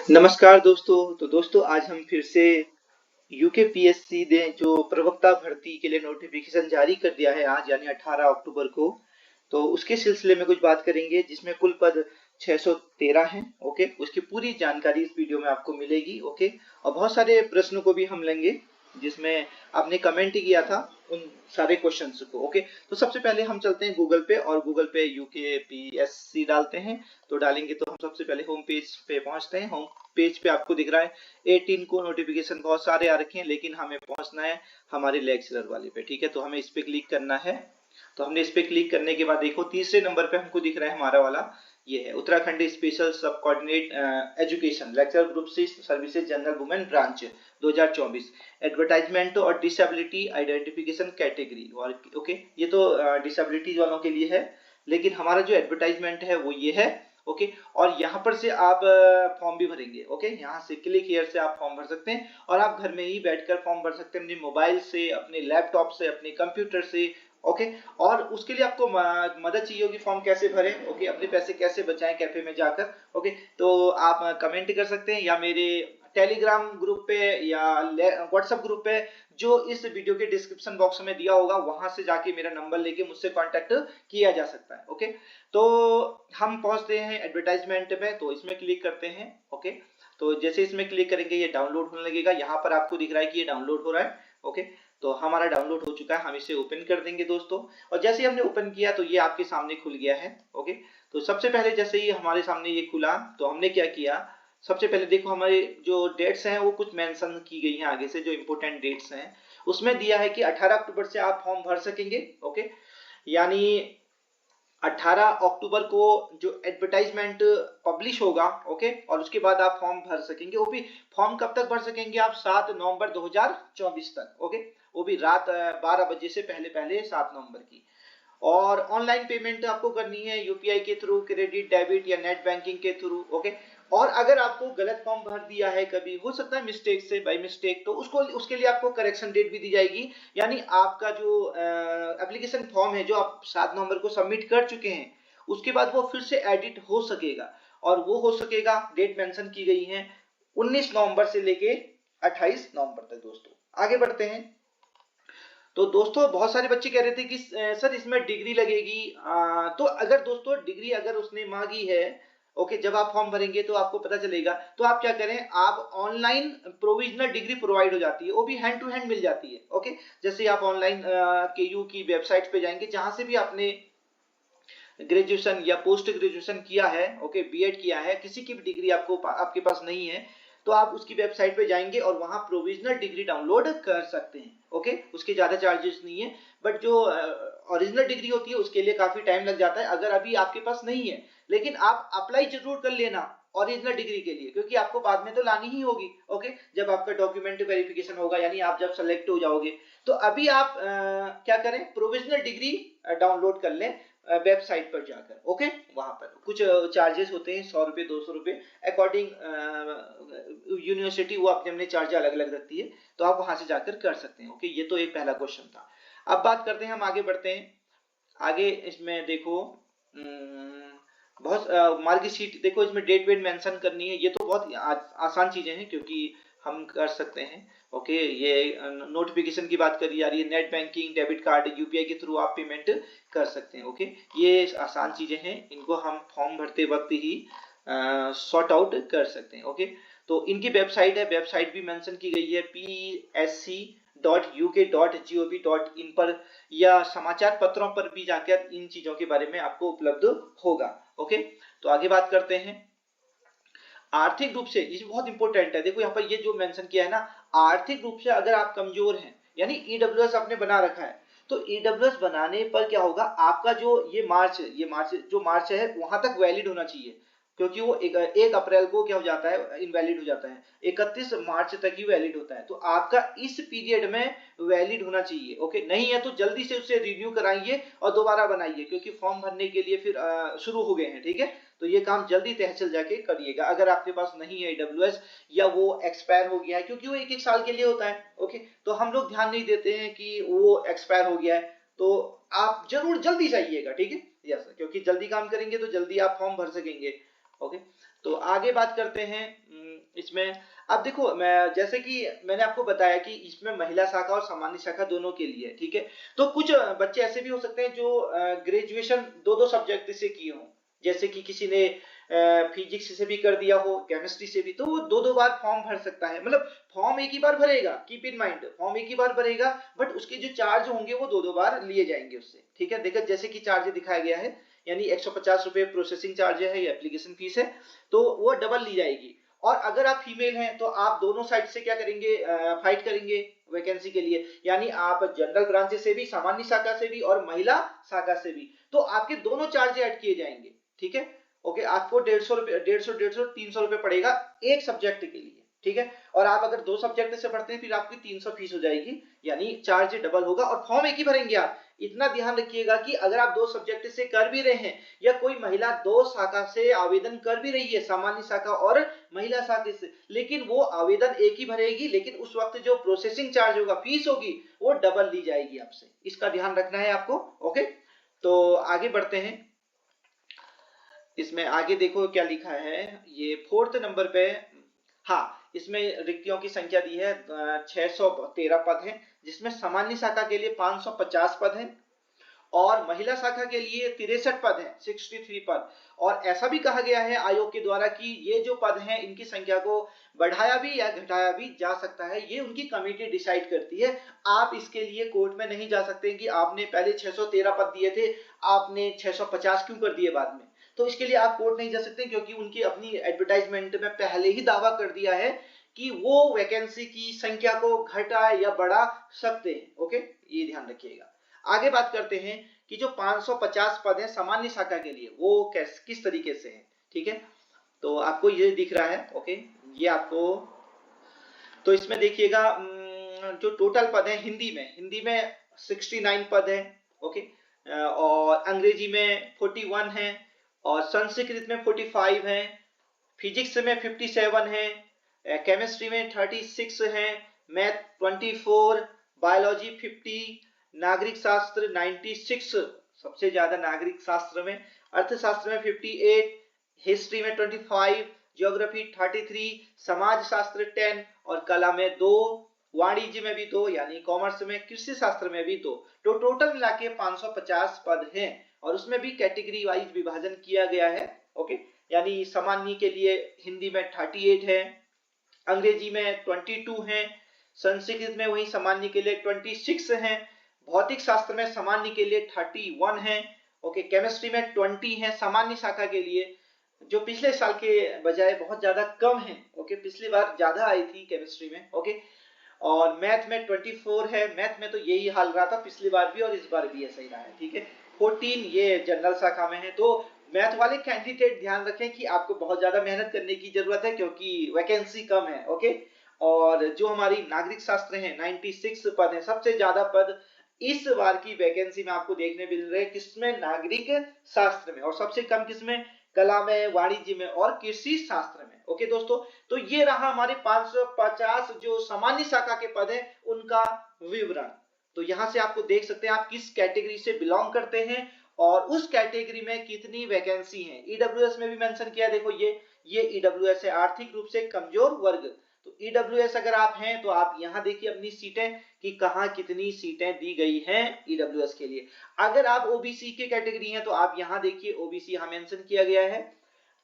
नमस्कार दोस्तों। तो दोस्तों आज हम फिर से यूकेपीएससी ने जो प्रवक्ता भर्ती के लिए नोटिफिकेशन जारी कर दिया है आज यानी 18 अक्टूबर को, तो उसके सिलसिले में कुछ बात करेंगे जिसमें कुल पद 613 हैं। ओके, उसकी पूरी जानकारी इस वीडियो में आपको मिलेगी। ओके, और बहुत सारे प्रश्नों को भी हम लेंगे जिसमें आपने कमेंट किया था उन सारे क्वेश्चंस को। ओके, तो सबसे पहले हम चलते हैं गूगल पे और गूगल पे यूकेपीएससी डालते हैं। तो डालेंगे तो हम सबसे पहले होम पेज पे पहुंचते हैं। होम पेज पे आपको दिख रहा है 18 को नोटिफिकेशन बहुत सारे आ रखे हैं, लेकिन हमें पहुंचना है हमारे लेक्चरर वाले पे। ठीक है, तो हमें इस पे क्लिक करना है। तो हमने इस पे क्लिक करने के बाद देखो तीसरे नंबर पे हमको दिख रहा है हमारा वाला, ये है Uttarakhand special sub coordinate education lecturer group C services general women branch 2024 advertisement और डिसेबिलिटी आइडेंटिफिकेशन कैटेगरी। और ओके, ये तो डिसेबिलिटी वालों के लिए है, लेकिन हमारा जो एडवर्टाइजमेंट है वो ये है। ओके, और यहाँ पर से आप फॉर्म भी भरेंगे। ओके, यहाँ से क्लिक हियर से आप फॉर्म भर सकते हैं और आप घर में ही बैठकर फॉर्म भर सकते हैं, अपने मोबाइल से, अपने लैपटॉप से, अपने कंप्यूटर से। ओके, और उसके लिए आपको मदद चाहिए होगी फॉर्म कैसे भरें। ओके, अपने पैसे कैसे बचाएं कैफे में जाकर। ओके, तो आप कमेंट कर सकते हैं या मेरे टेलीग्राम ग्रुप पे या व्हाट्सएप ग्रुप पे जो इस वीडियो के डिस्क्रिप्शन बॉक्स में दिया होगा वहां से जाके मेरा नंबर लेके मुझसे कांटेक्ट किया जा सकता है। ओके, तो हम पहुंचते हैं एडवर्टाइजमेंट में, तो इसमें क्लिक करते हैं। ओके, तो जैसे इसमें क्लिक करेंगे ये डाउनलोड होने लगेगा। यहाँ पर आपको दिख रहा है कि ये डाउनलोड हो रहा है। ओके, तो हमारा डाउनलोड हो चुका है, हम इसे ओपन कर देंगे दोस्तों। और जैसे ही हमने ओपन किया तो ये आपके सामने खुल गया है। ओके, तो सबसे पहले जैसे ही हमारे सामने ये खुला तो हमने क्या किया, सबसे पहले देखो हमारे जो डेट्स हैं वो कुछ मेंशन की गई हैं आगे से, जो इंपोर्टेंट डेट्स हैं उसमें दिया है कि 18 अक्टूबर से आप फॉर्म भर सकेंगे। ओके, यानी 18 अक्टूबर को जो एडवर्टाइजमेंट पब्लिश होगा। ओके, और उसके बाद आप फॉर्म भर सकेंगे। वो भी फॉर्म कब तक भर सकेंगे आप, 7 नवंबर 2024 तक। ओके, वो भी रात 12 बजे से पहले पहले 7 नवंबर की। और ऑनलाइन पेमेंट आपको करनी है यूपीआई के थ्रू, क्रेडिट डेबिट या नेट बैंकिंग के थ्रू। ओके, और अगर आपको गलत फॉर्म भर दिया है, कभी हो सकता है मिस्टेक से, बाय मिस्टेक, तो उसको उसके लिए आपको करेक्शन डेट भी दी जाएगी। यानी आपका जो एप्लीकेशन फॉर्म है जो आप 7 नवंबर को सबमिट कर चुके हैं, उसके बाद वो फिर से एडिट हो सकेगा। और वो हो सकेगा, डेट मेंशन की गई है 19 नवंबर से लेके 28 नवंबर तक। दोस्तों आगे बढ़ते हैं। तो दोस्तों बहुत सारे बच्चे कह रहे थे कि सर इसमें डिग्री लगेगी। तो अगर दोस्तों डिग्री अगर उसने मांगी है, ओके, जब आप फॉर्म भरेंगे तो आपको पता चलेगा, तो आप क्या करें, आप ऑनलाइन प्रोविजनल डिग्री प्रोवाइड हो जाती है, वो भी हैंड टू हैंड मिल जाती है। ओके, जैसे आप ऑनलाइन केयू की वेबसाइट पे जाएंगे, जहां से भी आपने ग्रेजुएशन या पोस्ट ग्रेजुएशन किया है, ओके, बीएड किया है, किसी की भी डिग्री आपको आपके पास नहीं है, तो आप उसकी वेबसाइट पे जाएंगे और वहां प्रोविजनल डिग्री डाउनलोड कर सकते हैं। ओके, उसके ज्यादा चार्जेस नहीं है, बट जो ओरिजिनल डिग्री होती है उसके लिए काफी टाइम लग जाता है। अगर अभी आपके पास नहीं है, लेकिन आप अप्लाई जरूर कर लेना ओरिजिनल डिग्री के लिए, क्योंकि आपको बाद में तो लानी ही होगी। ओके, जब आपका डॉक्यूमेंट वेरिफिकेशन होगा, यानी आप जब सेलेक्ट हो जाओगे, तो अभी आप क्या करें, प्रोविजनल डिग्री डाउनलोड कर लें वेबसाइट पर जाकर। ओके, वहां पर कुछ चार्जेस होते हैं, 100 रुपए, 200 रुपए, अकॉर्डिंग यूनिवर्सिटी वो अपने अपने चार्ज अलग अलग रखती है, तो आप वहां से जाकर कर सकते हैं। ओके, ये तो एक पहला क्वेश्चन था। अब बात करते हैं, हम आगे बढ़ते हैं। आगे इसमें देखो बहुत मार्कशीट देखो, इसमें डेट वेट मेंशन करनी है। ये तो बहुत आसान चीजें हैं क्योंकि हम कर सकते हैं। ओके, ये नोटिफिकेशन की बात करी जा रही है, net banking, debit card, UPI के थ्रू आप पेमेंट कर सकते हैं। ओके, ये आसान चीजें हैं, इनको हम फॉर्म भरते वक्त ही सॉर्ट आउट कर सकते हैं। ओके, तो इनकी वेबसाइट है, वेबसाइट भी मेंशन की गई है psc.uk.gov.in पर, या समाचार पत्रों पर भी जाकर इन चीजों के बारे में आपको उपलब्ध होगा। ओके, तो आगे बात करते हैं। आर्थिक रूप से ये बहुत इंपॉर्टेंट है, देखो यहाँ पर ये जो मेंशन किया है ना, आर्थिक रूप से अगर आप कमजोर हैं, यानी ईडब्ल्यूएस आपने बना रखा है, तो ईडब्ल्यूएस बनाने पर क्या होगा, आपका जो ये मार्च है वहां तक वैलिड होना चाहिए, क्योंकि वो 1 अप्रैल को क्या हो जाता है, इनवैलिड हो जाता है, 31 मार्च तक ही वैलिड होता है। तो आपका इस पीरियड में वैलिड होना चाहिए। ओके, नहीं है तो जल्दी से उससे रिन्यू कराइए और दोबारा बनाइए, क्योंकि फॉर्म भरने के लिए फिर शुरू हो गए हैं। ठीक है, तो ये काम जल्दी तहसील जाके करिएगा। अगर आपके पास नहीं है ईडब्ल्यूएस या वो एक्सपायर हो गया है, क्योंकि वो 1-1 साल के लिए होता है। ओके, तो हम लोग ध्यान नहीं देते हैं कि वो एक्सपायर हो गया है, तो आप जरूर जल्दी जाइएगा। ठीक है, यस, क्योंकि जल्दी काम करेंगे तो जल्दी आप फॉर्म भर सकेंगे। ओके, तो आगे बात करते हैं इसमें। अब देखो, मैं जैसे कि मैंने आपको बताया कि इसमें महिला शाखा और सामान्य शाखा दोनों के लिए, ठीक है। तो कुछ बच्चे ऐसे भी हो सकते हैं जो ग्रेजुएशन दो दो सब्जेक्ट से किए हों, जैसे कि किसी ने फिजिक्स से भी कर दिया हो, केमिस्ट्री से भी, तो वो दो दो बार फॉर्म भर सकता है। मतलब फॉर्म एक ही बार भरेगा, कीप इन माइंड, फॉर्म एक ही बार भरेगा, बट उसके जो चार्ज होंगे वो दो दो बार लिए जाएंगे उससे, ठीक है। देखो जैसे कि चार्ज दिखाया गया है, यानी 150 रुपए प्रोसेसिंग चार्ज है या एप्लीकेशन फीस है, तो वो डबल ली जाएगी। और अगर आप फीमेल हैं तो आप दोनों साइड से क्या करेंगे, फाइट करेंगे वैकेंसी के लिए, यानी आप जनरल ब्रांच से भी, सामान्य शाखा से भी और महिला शाखा से भी, तो आपके दोनों चार्ज ऐड किए जाएंगे, ठीक है। ओके, आपको 150 300 रुपए पड़ेगा एक सब्जेक्ट के लिए, ठीक है। और आप अगर दो सब्जेक्ट से पढ़ते हैं फिर आपकी 300 फीस हो जाएगी, यानी चार्ज डबल होगा, और फॉर्म एक ही भरेंगे आप। इतना ध्यान रखिएगा कि अगर आप दो सब्जेक्ट से कर भी रहे हैं, या कोई महिला दो शाखा से आवेदन कर भी रही है, सामान्य शाखा और महिला शाखा से, लेकिन वो आवेदन एक ही भरेगी, लेकिन उस वक्त जो प्रोसेसिंग चार्ज होगा, फीस होगी, वो डबल ली जाएगी आपसे। इसका ध्यान रखना है आपको। ओके, तो आगे बढ़ते हैं। इसमें आगे देखो क्या लिखा है, ये 4th नंबर पे, हाँ, इसमें रिक्तियों की संख्या दी है 613 पद हैं, जिसमें सामान्य शाखा के लिए 550 पद हैं और महिला शाखा के लिए 63 पद हैं, 63 पद। और ऐसा भी कहा गया है आयोग के द्वारा कि ये जो पद हैं इनकी संख्या को बढ़ाया भी या घटाया भी जा सकता है, ये उनकी कमेटी डिसाइड करती है। आप इसके लिए कोर्ट में नहीं जा सकते कि आपने पहले 613 पद दिए थे, आपने 650 क्यों कर दिए बाद में। तो इसके लिए आप कोर्ट नहीं जा सकते, क्योंकि उनकी अपनी एडवर्टाइजमेंट में पहले ही दावा कर दिया है कि वो वैकेंसी की संख्या को घटा या बढ़ा सकते हैं। ओके, ये ध्यान रखिएगा। आगे बात करते हैं कि जो 550 पद है सामान्य शाखा के लिए, वो किस तरीके से है, ठीक है। तो आपको ये दिख रहा है, ओके, ये आपको, तो इसमें देखिएगा जो टोटल पद है हिंदी में 69 पद है, ओके, और अंग्रेजी में 41 है, और संस्कृत में 45 है, फिजिक्स में 57 है, केमिस्ट्री में 36 है, मैथ 24, बायोलॉजी 50, नागरिक शास्त्र 96, सबसे ज्यादा नागरिक शास्त्र में, अर्थशास्त्र में 58, हिस्ट्री में 25, ज्योग्राफी 33, समाज शास्त्र 10 और कला में 2, वाणिज्य में भी 2 यानी कॉमर्स में, कृषि शास्त्र में भी 2। तो टोटल मिला के 550 पद हैं, और उसमें भी कैटेगरी वाइज विभाजन किया गया है। ओके, यानी सामान्य के लिए हिंदी में 38 है, अंग्रेजी में 22 है, संस्कृत में वही सामान्य के लिए 26 है, भौतिक शास्त्र में सामान्य के लिए 31 है, ओके, केमिस्ट्री में 20 है सामान्य शाखा के लिए, जो पिछले साल के बजाय बहुत ज्यादा कम है। ओके, पिछली बार ज्यादा आई थी केमिस्ट्री में। ओके, और मैथ में 24 है, मैथ में तो यही हाल रहा था पिछली बार भी और इस बार भी ऐसा ही रहा है, ठीक है। 14 ये जनरल शाखा में है। तो मैथ वाले कैंडिडेट ध्यान रखें कि आपको बहुत ज्यादा मेहनत करने की जरूरत है, क्योंकि वैकेंसी कम है। ओके, और जो हमारी नागरिक शास्त्र है 96 पद है, सबसे ज्यादा पद इस बार की वैकेंसी में आपको देखने मिल रहे हैं किसमें, नागरिक शास्त्र में, और सबसे कम किसमें, कला में, वाणिज्य में और कृषि शास्त्र में। ओके दोस्तों, तो ये रहा हमारे 550 जो सामान्य शाखा के पद है उनका विवरण। तो यहां से आपको देख सकते हैं आप किस कैटेगरी से बिलोंग करते हैं और उस कैटेगरी में कितनी वैकेंसी है। ईडब्ल्यूएस में भी मेंशन किया, देखो ये ईडब्ल्यूएस है, आर्थिक रूप से कमजोर वर्ग। तो ईडब्ल्यूएस अगर आप हैं तो आप यहां देखिए अपनी सीटें कि कहां कितनी सीटें दी गई हैं ईडब्ल्यूएस के लिए। अगर आप ओबीसी के कैटेगरी हैं तो आप यहां देखिए ओबीसी यहां मेंशन किया गया है,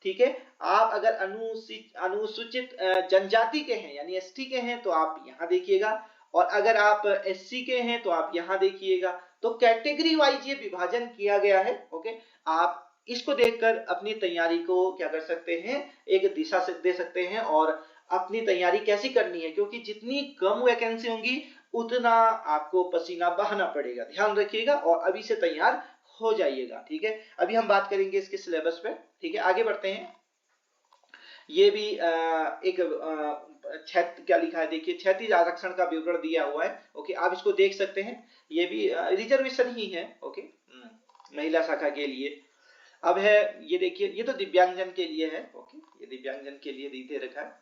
ठीक है। आप अगर अनुसूचित जनजाति के हैं यानी एसटी के हैं तो आप यहां देखिएगा, और अगर आप एससी के हैं तो आप यहां देखिएगा। तो कैटेगरी वाइज ये विभाजन किया गया है। ओके, आप इसको देखकर अपनी तैयारी को क्या कर सकते हैं, एक दिशा से दे सकते हैं और अपनी तैयारी कैसी करनी है, क्योंकि जितनी कम वैकेंसी होंगी उतना आपको पसीना बहाना पड़ेगा। ध्यान रखिएगा और अभी से तैयार हो जाइएगा, ठीक है। अभी हम बात करेंगे इसके सिलेबस पे, ठीक है। आगे बढ़ते हैं। ये भी एक क्या लिखा है, देखिए क्षैतिज आरक्षण का विवरण दिया हुआ है। ओके, आप इसको देख सकते हैं, ये भी रिजर्वेशन ही है। ओके, महिला शाखा के लिए। अब है ये देखिए, ये तो दिव्यांगजन के लिए है। ओके, ये दिव्यांगजन के लिए दे रखा है,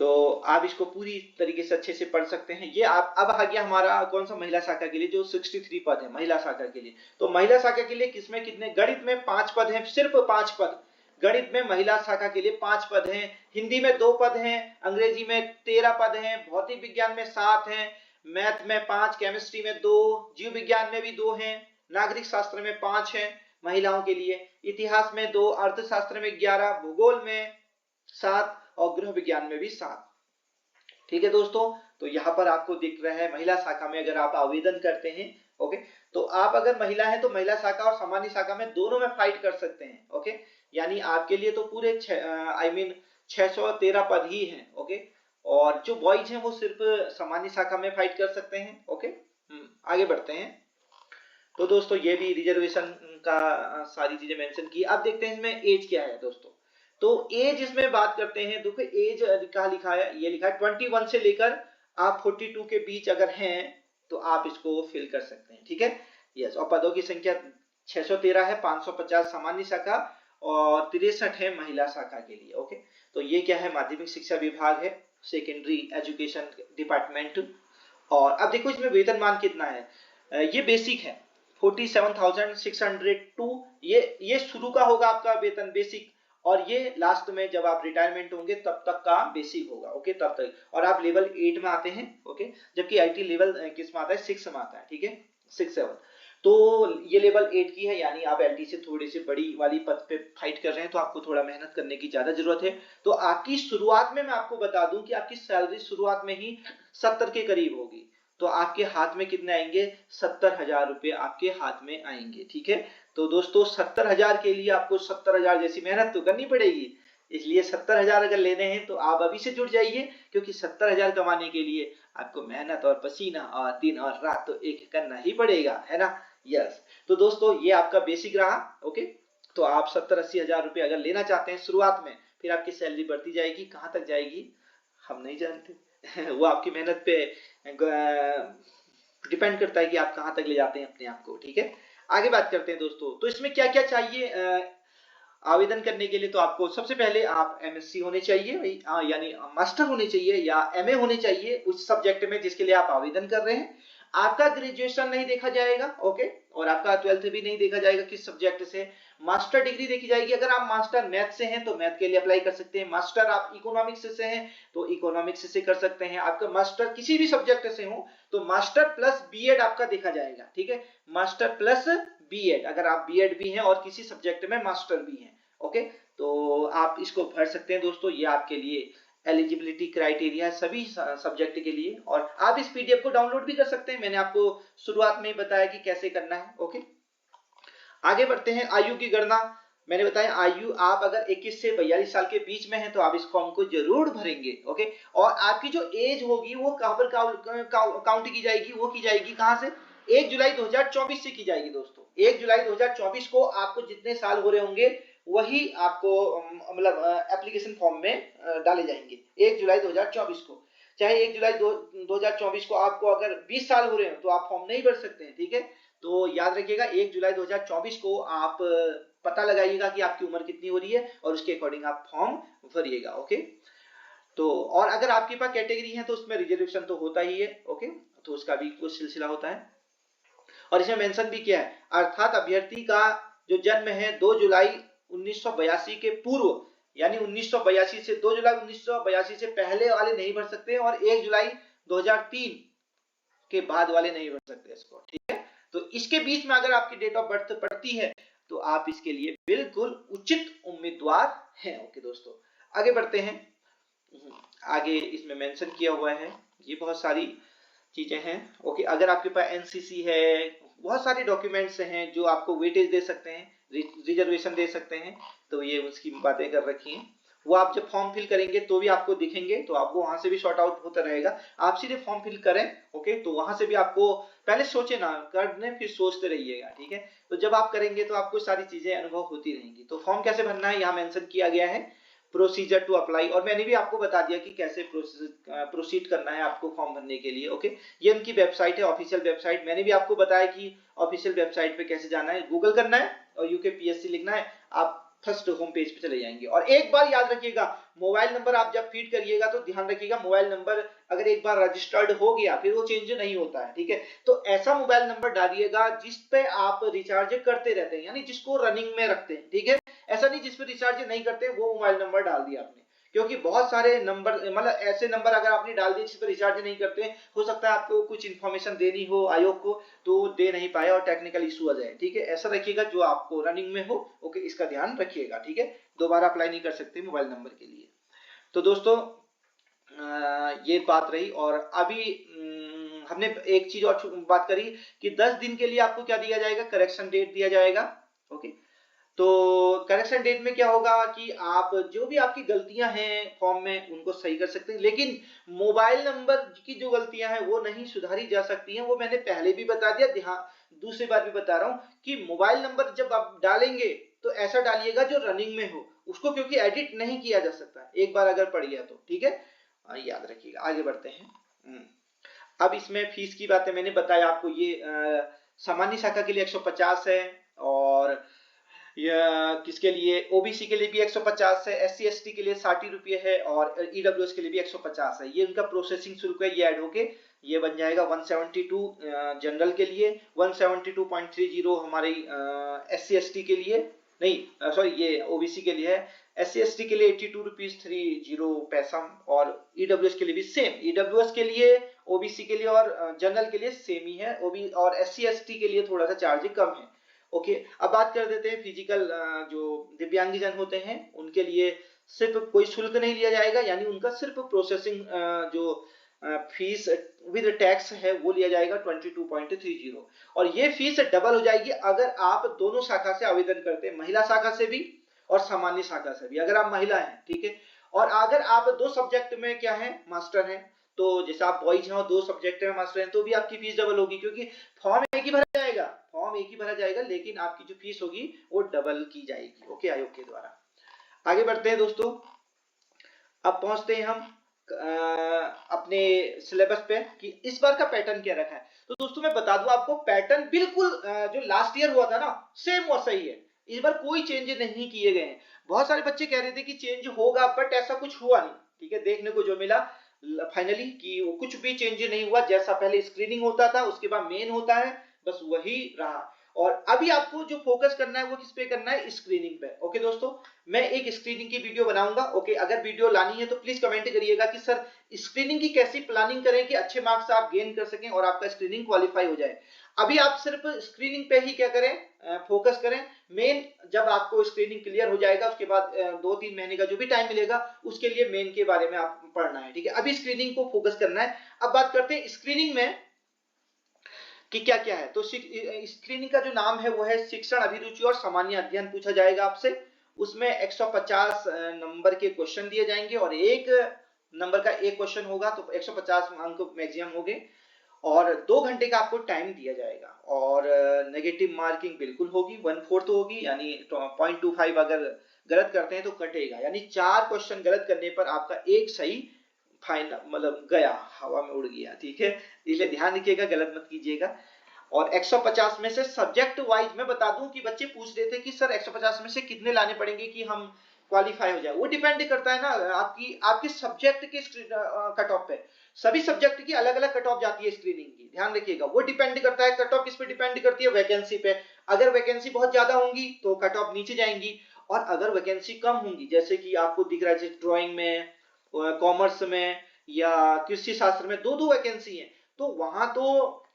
तो आप इसको पूरी तरीके से अच्छे से पढ़ सकते हैं। ये आप अब आ गया हमारा कौन सा, महिला शाखा के लिए जो 63 पद है महिला शाखा के लिए। तो महिला शाखा के लिए किसमें कितने, गणित में 5 पद हैं, सिर्फ 5 पद। गणित में महिला शाखा के लिए 5 पद हैं, हिंदी में 2 पद हैं, अंग्रेजी में 13 पद हैं, भौतिक विज्ञान में 7 हैं, मैथ में 5, केमिस्ट्री में 2, जीव विज्ञान में भी 2 हैं, नागरिक शास्त्र में 5 हैं महिलाओं के लिए, इतिहास में 2, अर्थशास्त्र में 11, भूगोल में 7 और गृह विज्ञान में भी 7। ठीक है दोस्तों, तो यहाँ पर आपको दिख रहा है महिला शाखा में अगर आप आवेदन करते हैं, ओके, तो आप अगर महिला है तो महिला शाखा और सामान्य शाखा में दोनों में फाइट कर सकते हैं, ओके, यानी आपके लिए तो पूरे 613 पद ही हैं, ओके, और जो बॉयज हैं वो सिर्फ सामान्य शाखा में फाइट कर सकते हैं, ओके। आगे बढ़ते हैं। तो दोस्तों ये भी रिजर्वेशन का सारी चीजें मेंशन की। अब देखते हैं इसमें एज क्या है दोस्तों। तो एज इसमें बात करते हैं, देखो एज कहा लिखा है, ये लिखा है 21 से लेकर आप 42 के बीच अगर हैं तो आप इसको फिल कर सकते हैं, ठीक है, यस। और पदों की संख्या 613 है, 550 सामान्य शाखा और 63 है महिला शाखा के लिए, ओके। तो ये क्या है, माध्यमिक शिक्षा विभाग है, सेकेंडरी एजुकेशन डिपार्टमेंट। और अब देखो इसमें वेतनमान कितना है, ये बेसिक है 47,602, ये शुरू का होगा आपका वेतन बेसिक, और ये लास्ट में जब आप रिटायरमेंट होंगे तब तक का बेसिक होगा, ओके, तब तक। और आप लेवल 8 में आते हैं, ओके, जबकि आईटी लेवल किस में आता है, 6 में आता है, ठीक है, 6 7। तो ये लेवल 8 की है, यानी आप एलटी से थोड़ी सी बड़ी वाली पद पे फाइट कर रहे हैं, तो आपको थोड़ा मेहनत करने की ज्यादा जरूरत है। तो आपकी शुरुआत में मैं आपको बता दूं कि आपकी सैलरी शुरुआत में ही 70 के करीब होगी। तो आपके हाथ में कितने आएंगे, 70,000 रुपए आपके हाथ में आएंगे, ठीक है। तो दोस्तों 70,000 के लिए आपको 70,000 जैसी मेहनत तो करनी पड़ेगी, इसलिए 70,000 अगर लेने हैं तो आप अभी से जुड़ जाइए, क्योंकि 70,000 कमाने के लिए आपको मेहनत और पसीना और दिन और रात तो एक करना ही पड़ेगा, है ना, यस। तो दोस्तों ये आपका बेसिक रहा, ओके। तो आप 70-80 हजार रुपए अगर लेना चाहते हैं शुरुआत में, फिर आपकी सैलरी बढ़ती जाएगी, कहां तक जाएगी हम नहीं जानते वो आपकी मेहनत पे डिपेंड करता है कि आप कहां तक ले जाते हैं अपने आप को, ठीक है। आगे बात करते हैं दोस्तों, तो इसमें क्या क्या चाहिए आवेदन करने के लिए। तो आपको सबसे पहले आप एमएससी होने चाहिए भाई, यानी मास्टर होने चाहिए या एमए होने चाहिए उस सब्जेक्ट में जिसके लिए आप आवेदन कर रहे हैं। आपका ग्रेजुएशन नहीं देखा जाएगा, ओके, और आपका 12th भी नहीं देखा जाएगा किस सब्जेक्ट से, मास्टर डिग्री देखी जाएगी। अगर आप मास्टर मैथ से हैं तो मैथ के लिए अप्लाई कर सकते हैं, मास्टर आप इकोनॉमिक्स से हैं तो इकोनॉमिक्स से कर सकते हैं, आपका मास्टर किसी भी सब्जेक्ट से हो तो मास्टर प्लस बीएड आपका देखा जाएगा, ठीक है, मास्टर प्लस बीएड, अगर आप बीएड भी हैं और किसी सब्जेक्ट में मास्टर भी हैं, ओके। तो आप इसको भर सकते हैं दोस्तों, ये आपके लिए एलिजिबिलिटी क्राइटेरिया सभी सब्जेक्ट के लिए। और आप इस पीडीएफ को डाउनलोड भी कर सकते हैं, मैंने आपको शुरुआत में ही बताया कि कैसे करना है, ओके। आगे बढ़ते हैं। आयु की गणना मैंने बताया, आयु आप अगर 21 से 42 साल के बीच में है तो आप इस फॉर्म को जरूर भरेंगे, ओके। और आपकी जो एज होगी वो कहां पर काउंट की जाएगी, वो की जाएगी कहां से, 1 जुलाई 2024 से की जाएगी दोस्तों। 1 जुलाई 2024 को आपको जितने साल हो रहे होंगे वही आपको मतलब एप्लीकेशन फॉर्म में डाले जाएंगे 1 जुलाई 2024 को। चाहे 1 जुलाई 2024 को आपको अगर 20 साल हो रहे हो तो आप फॉर्म नहीं भर सकते हैं, ठीक है। तो याद रखिएगा 1 जुलाई 2024 को आप पता लगाइएगा कि आपकी उम्र कितनी हो रही है और उसके अकॉर्डिंग आप फॉर्म भरिएगा, ओके। तो और अगर आपके पास कैटेगरी है तो उसमें रिजर्वेशन तो होता ही है, ओके, तो उसका भी कुछ सिलसिला होता है। और इसमें मेंशन भी किया है, अर्थात अभ्यर्थी का जो जन्म है 2 जुलाई 1982 के पूर्व, यानी 1982 से 2 जुलाई 1982 से पहले वाले नहीं भर सकते और 1 जुलाई 2003 के बाद वाले नहीं भर सकते इसको, ठीक है। तो इसके बीच में अगर आपकी डेट ऑफ बर्थ पड़ती है तो आप इसके लिए बिल्कुल उचित उम्मीदवार हैं, ओके दोस्तों। आगे बढ़ते हैं। आगे इसमें मेंशन किया हुआ है, ये बहुत सारी चीजें हैं, ओके। अगर आपके पास एनसीसी है, बहुत सारे डॉक्यूमेंट्स हैं जो आपको वेटेज दे सकते हैं, रिजर्वेशन दे सकते हैं, तो ये उसकी बातें कर रखी हैं। वो आप जब फॉर्म फिल करेंगे तो भी आपको दिखेंगे, तो आपको वहां से भी शॉर्ट आउट होता रहेगा। आप सीधे फॉर्म फिल करें, ओके, तो वहां से भी आपको पहले सोचे ना, करने फिर सोचते रहिएगा, ठीक है। तो जब आप करेंगे तो आपको सारी चीजें अनुभव होती रहेंगी। तो फॉर्म कैसे भरना है यहाँ मेंशन किया गया है, प्रोसीजर टू अप्लाई, और मैंने भी आपको बता दिया कि कैसे प्रोसीड करना है आपको फॉर्म भरने के लिए, ओके। ये उनकी वेबसाइट है, ऑफिशियल वेबसाइट, मैंने भी आपको बताया कि ऑफिशियल वेबसाइट पे कैसे जाना है, गूगल करना है और यूकेपीएससी लिखना है, आप फर्स्ट होम पेज पे चले जाएंगे। और एक बार याद रखिएगा, मोबाइल नंबर आप जब फीड करिएगा तो ध्यान रखिएगा, मोबाइल नंबर अगर एक बार रजिस्टर्ड हो गया फिर वो चेंज नहीं होता है, ठीक है। तो ऐसा मोबाइल नंबर डालिएगा जिस पे आप रिचार्ज करते रहते हैं, यानी जिसको रनिंग में रखते हैं, ठीक है। ऐसा नहीं जिस पे रिचार्ज नहीं करते वो मोबाइल नंबर डाल दिया आपने, क्योंकि बहुत सारे नंबर मतलब ऐसे नंबर अगर आपने डाल दिए जिस पर रिचार्ज नहीं करते, हो सकता है आपको कुछ इन्फॉर्मेशन देनी हो आयोग को तो दे नहीं पाए और टेक्निकल इशू आ जाए। ठीक है, ऐसा रखिएगा जो आपको रनिंग में हो। ओके, इसका ध्यान रखिएगा। ठीक है, दोबारा अप्लाई नहीं कर सकते मोबाइल नंबर के लिए। तो दोस्तों ये बात रही। और अभी हमने एक चीज और बात करी कि 10 दिन के लिए आपको क्या दिया जाएगा, करेक्शन डेट दिया जाएगा। ओके, तो करेक्शन डेट में क्या होगा कि आप जो भी आपकी गलतियां हैं फॉर्म में उनको सही कर सकते हैं, लेकिन मोबाइल नंबर की जो गलतियां हैं वो नहीं सुधारी जा सकती हैं। वो मैंने पहले भी बता दिया, ध्यान दूसरी बार भी बता रहा हूं कि मोबाइल नंबर जब आप डालेंगे तो ऐसा डालिएगा जो रनिंग में हो उसको, क्योंकि एडिट नहीं किया जा सकता एक बार अगर पड़ गया तो। ठीक है, याद रखिएगा। आगे बढ़ते हैं। अब इसमें फीस की बातें मैंने बताया आपको, ये सामान्य शाखा के लिए 150 है, और या किसके लिए, ओबीसी के लिए भी 150 है, एससी एसटी के लिए 60 रुपये है, और ईडब्ल्यूएस के लिए भी 150 है। ये उनका प्रोसेसिंग शुल्क है, ये ऐड होके ये बन जाएगा 172 जनरल के लिए, 172.30 हमारे एससी एसटी के लिए, नहीं सॉरी ये ओबीसी के लिए है। एससी एसटी के लिए 82 रुपीज 30 पैसा, और ईडब्ल्यूएस के लिए भी सेम। ईडब्ल्यूएस के लिए, ओबीसी के लिए और जनरल के लिए सेम ही है, ओबी और एससी एसटी के लिए थोड़ा सा चार्ज कम है। ओके, अब बात कर देते हैं फिजिकल जो दिव्यांगजन होते हैं उनके लिए सिर्फ कोई शुल्क नहीं लिया जाएगा, यानी उनका सिर्फ प्रोसेसिंग जो फीस विद टैक्स है वो लिया जाएगा 22.30, और ये फीस डबल हो जाएगी अगर आप दोनों शाखा से आवेदन करते हैं, महिला शाखा से भी और सामान्य शाखा से भी, अगर आप महिला हैं। ठीक है, और अगर आप 2 सब्जेक्ट में क्या है मास्टर हैं, तो जैसे आप बॉयज हैं और 2 सब्जेक्ट में मास्टर हैं तो भी आपकी फीस डबल होगी, क्योंकि फॉर्म एक ही भरा जाएगा लेकिन आपकी जो फीस होगी वो डबल की जाएगी। ओके, आयोग के द्वारा। आगे बढ़ते हैं दोस्तों। अब पहुंचते हैं हम अपने सिलेबस पे कि इस बार का पैटर्न क्या रखा है। तो दोस्तों मैं बता दूं आपको, पैटर्न बिल्कुल जो लास्ट ईयर हुआ था ना सेम वैसा ही है। इस बार कोई चेंज नहीं किए गए हैं। बहुत सारे बच्चे कह रहे थे कि चेंज होगा, बट ऐसा कुछ हुआ नहीं। ठीक है, देखने को जो मिला फाइनली कि कुछ भी चेंज नहीं हुआ, जैसा पहले स्क्रीनिंग होता था उसके बाद मेन होता है, बस वही रहा। और अभी आपको जो फोकस करना है वो किस पे करना है, स्क्रीनिंग पे। ओके दोस्तों, मैं एक स्क्रीनिंग की वीडियो बनाऊंगा। ओके, अगर वीडियो लानी है तो प्लीज कमेंट करिएगा कि सर स्क्रीनिंग की कैसी प्लानिंग करें कि अच्छे मार्क्स आप गेन कर सकें और आपका स्क्रीनिंग क्वालिफाई हो जाए। अभी आप सिर्फ स्क्रीनिंग पे ही क्या करें, फोकस करें। मेन जब आपको स्क्रीनिंग क्लियर हो जाएगा उसके बाद 2-3 महीने का जो भी टाइम मिलेगा उसके लिए मेन के बारे में आप पढ़ना है। ठीक है, अभी स्क्रीनिंग को फोकस करना है। अब बात करते हैं स्क्रीनिंग में कि क्या क्या है। तो स्क्रीनिंग का जो नाम है वो है शिक्षण अभिरुचि और सामान्य अध्ययन पूछा जाएगा आपसे। उसमें 150 नंबर के क्वेश्चन दिए जाएंगे और 1 नंबर का एक क्वेश्चन होगा, तो 150 अंक मैक्सिमम होंगे, और 2 घंटे का आपको टाइम दिया जाएगा। और नेगेटिव मार्किंग बिल्कुल होगी, 1/4 होगी, यानी 0.25 अगर गलत करते हैं तो कटेगा, यानी 4 क्वेश्चन गलत करने पर आपका एक सही फाइनल मतलब गया, हवा में उड़ गया। ठीक है, इसलिए ध्यान रखिएगा, गलत मत कीजिएगा। और 150 में से सब्जेक्ट वाइज मैं बता दूं कि बच्चे पूछ रहे थे कि सर 150 में से कितने लाने पड़ेंगे कि हम क्वालिफाई हो जाए। वो डिपेंड करता है ना आपकी सब्जेक्ट के कट ऑफ पे। सभी सब्जेक्ट की अलग अलग कट ऑफ जाती है स्क्रीनिंग की, ध्यान रखिएगा। वो डिपेंड करता है, कट ऑफ किस पे डिपेंड करती है, वैकेंसी पे। अगर वैकेंसी बहुत ज्यादा होंगी तो कट ऑफ नीचे जाएंगी, और अगर वैकेंसी कम होंगी, जैसे कि आपको दिख रहा है ड्राइंग में, कॉमर्स में या कृषि शास्त्र में 2-2 वैकेंसी है, तो वहां तो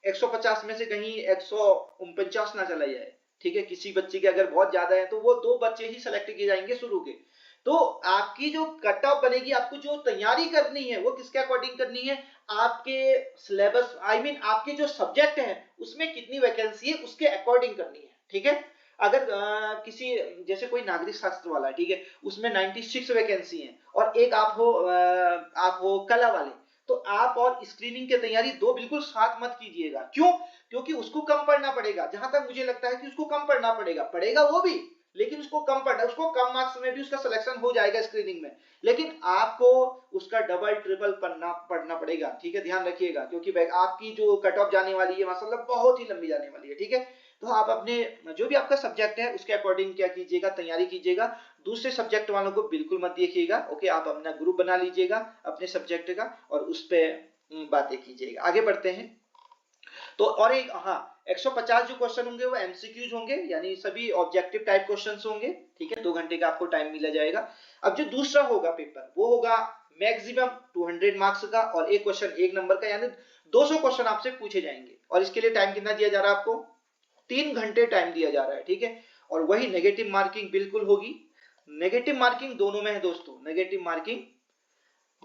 150 में से कहीं 149 ना चला जाए। ठीक है, किसी बच्चे के अगर बहुत ज्यादा है तो वो 2 बच्चे ही सेलेक्ट किए जाएंगे शुरू के। तो आपकी जो कट ऑफ बनेगी, आपको जो तैयारी करनी है वो किसके अकॉर्डिंग करनी है, आपके सिलेबस आई मीन आपके जो सब्जेक्ट है उसमें कितनी वैकेंसी है उसके अकॉर्डिंग करनी है। ठीक है, अगर किसी जैसे कोई नागरिक शास्त्र वाला है, ठीक है, उसमें 96 वैकेंसी है और एक आप हो कला वाले, तो आप और स्क्रीनिंग की तैयारी 2 बिल्कुल साथ मत कीजिएगा। क्यों? क्योंकि उसको कम पढ़ना पड़ेगा। जहां तक मुझे लगता है कि उसको कम पढ़ना पड़ेगा वो भी, लेकिन उसको कम पढ़ना, उसको कम मार्क्स में भी उसका सिलेक्शन हो जाएगा स्क्रीनिंग में, लेकिन आपको उसका डबल ट्रिपल पढ़ना पड़ेगा। ठीक है, ध्यान रखिएगा, क्योंकि आपकी जो कट ऑफ जाने वाली है माशाल्लाह बहुत ही लंबी जाने वाली है। ठीक है, तो आप अपने जो भी आपका सब्जेक्ट है उसके अकॉर्डिंग क्या कीजिएगा, तैयारी कीजिएगा। दूसरे सब्जेक्ट वालों को बिल्कुल मत देखिएगा। ओके, आप अपना ग्रुप बना लीजिएगा अपने सब्जेक्ट का और उस पे बातें कीजिएगा। आगे बढ़ते हैं। तो और एक 150 जो क्वेश्चन होंगे वो एमसीक्यूज होंगे, यानी सभी ऑब्जेक्टिव टाइप क्वेश्चंस होंगे, ठीक है। 2 घंटे का आपको टाइम मिला जाएगा। अब जो दूसरा होगा पेपर वो होगा मैक्सिमम 200 मार्क्स का और एक क्वेश्चन 1 नंबर का, यानी 200 क्वेश्चन आपसे पूछे जाएंगे। और इसके लिए टाइम कितना दिया जा रहा है आपको? 3 घंटे टाइम दिया जा रहा है, ठीक है। और वही नेगेटिव मार्किंग बिल्कुल होगी। नेगेटिव मार्किंग दोनों में है दोस्तों, नेगेटिव मार्किंग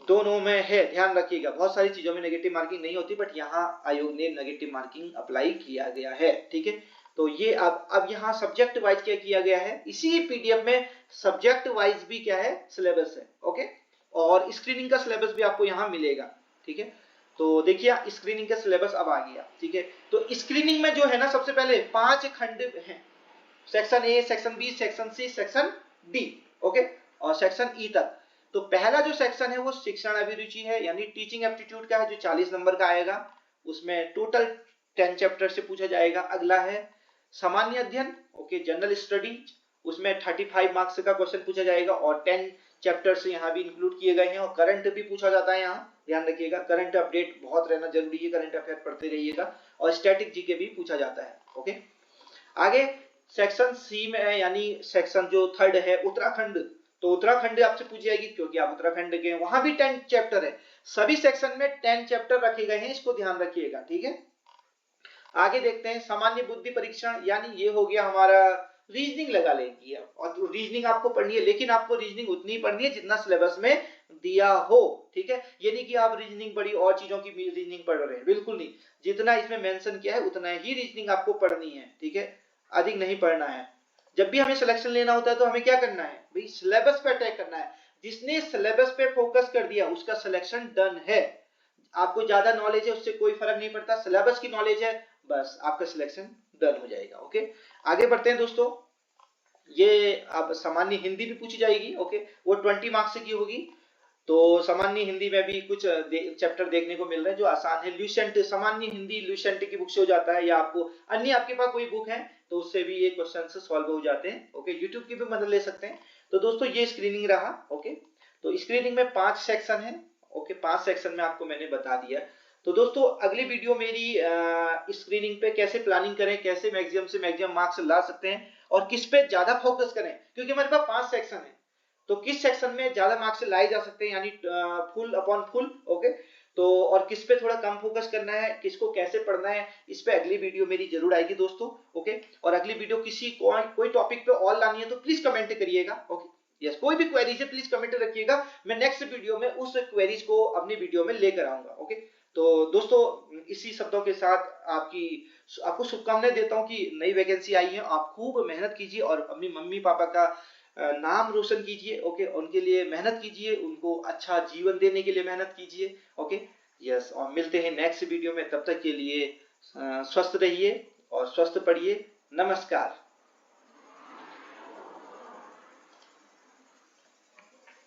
दोनों में है, ध्यान रखिएगा। बहुत सारी चीजों में नेगेटिव मार्किंग नहीं होती, बट यहाँ आयोग ने नेगेटिव मार्किंग अप्लाई किया गया है, ठीक है। तो ये अब यहाँ सब्जेक्ट वाइज क्या किया गया है, इसी पीडीएफ में सब्जेक्ट वाइज भी क्या है, सिलेबस है, ओके। और स्क्रीनिंग का सिलेबस भी आपको यहाँ मिलेगा, ठीक है। तो देखिए स्क्रीनिंग का सिलेबस अब आ गया, ठीक है। तो स्क्रीनिंग में जो है ना, सबसे पहले 5 खंड हैं, section A, section B, section C, section D, okay, और सेक्शन ई तक। तो पहला जो सेक्शन है वो शिक्षण अभिरुचि है, यानी टीचिंग एप्टीट्यूड का है, जो 40 नंबर का आएगा। उसमें टोटल 10 चैप्टर से पूछा जाएगा। अगला है सामान्य अध्ययन, ओके, जनरल स्टडीज, उसमें 35 मार्क्स का क्वेश्चन पूछा जाएगा और 10 चैप्टर्स यहाँ भी इंक्लूड किए गए हैं। और करंट भी पूछा जाता है यहाँ, ध्यान रखिएगा, करंट अपडेट बहुत रहना जरूरी है, करंट अफेयर पढ़ते रहिएगा। और स्टैटिक जीके भी पूछा जाता है, ओके। आगे सेक्शन सी में है, यानी सेक्शन जो थर्ड है उत्तराखंड। तो उत्तराखंड आपसे पूछी जाएगी क्योंकि आप उत्तराखंड के, वहां भी 10 चैप्टर है, सभी सेक्शन में 10 चैप्टर रखे गए हैं, इसको ध्यान रखिएगा, ठीक है। आगे देखते हैं सामान्य बुद्धि परीक्षण, यानी ये हो गया हमारा रीजनिंग लगा लेंगे। और रीजनिंग आपको पढ़नी है, लेकिन आपको रीजनिंग उतनी ही पढ़नी है जितना सिलेबस में दिया हो, ठीक है। ये नहीं कि आप रीजनिंग पढ़ी और चीजों की रीजनिंग पढ़ रहे हैं, बिल्कुल नहीं। जितना इसमें मेंशन किया है उतना ही रीजनिंग आपको पढ़नी है, ठीक है, अधिक नहीं पढ़ना है। जब भी हमें सिलेक्शन लेना होता है तो हमें क्या करना है भाई, सिलेबस पे अटैक करना है। जिसने सिलेबस पे फोकस कर दिया उसका सिलेक्शन डन है। आपको ज्यादा नॉलेज है उससे कोई फर्क नहीं पड़ता, सिलेबस की नॉलेज है बस आपका सिलेक्शन डन हो जाएगा, ओके। आगे बढ़ते हैं दोस्तों। ये अब सामान्य हिंदी भी पूछी जाएगी, ओके, वो 20 मार्क्स की होगी। तो सामान्य हिंदी में भी कुछ चैप्टर देखने को मिल रहे हैं जो आसान है। ल्यूसेंट, सामान्य हिंदी ल्यूसेंट की बुक से हो जाता है, या आपको अन्य आपके पास कोई बुक है तो उससे भी ये क्वेश्चन सॉल्व हो जाते हैं, ओके। यूट्यूब की भी मदद ले सकते हैं। तो दोस्तों ये स्क्रीनिंग रहा, ओके। तो स्क्रीनिंग में 5 सेक्शन है, ओके, 5 सेक्शन में आपको मैंने बता दिया। तो दोस्तों अगली वीडियो मेरी स्क्रीनिंग पे कैसे प्लानिंग करें, कैसे मैक्सिमम से मैक्सिमम मार्क्स ला सकते हैं और किस पे ज्यादा फोकस करें, क्योंकि हमारे पास 5 सेक्शन है, तो किस सेक्शन में ज्यादा मार्क्स लाए जा सकते हैं, यानी फुल अपॉन फुल, ओके। तो और किस पे थोड़ा कम फोकस करना है, किसको कैसे पढ़ना है, इस पे अगली वीडियो मेरी जरूर आएगी दोस्तों, ओके। और अगली वीडियो किसी कोई टॉपिक पे और लानी है तो प्लीज कमेंट करिएगा, ओके। यस, कोई भी क्वेरीज है प्लीज कमेंट रखिएगा, मैं नेक्स्ट वीडियो में उस क्वेरीज को अपनी वीडियो में लेकर आऊंगा, ओके। तो दोस्तों इसी शब्दों के साथ आपको शुभकामनाएं देता हूं कि नई वैकेंसी आई है, आप खूब मेहनत कीजिए और अपनी मम्मी पापा का नाम रोशन कीजिए, ओके। उनके लिए मेहनत कीजिए, उनको अच्छा जीवन देने के लिए मेहनत कीजिए, ओके। यस, और मिलते हैं नेक्स्ट वीडियो में, तब तक के लिए स्वस्थ रहिए और स्वस्थ पढ़िए। नमस्कार।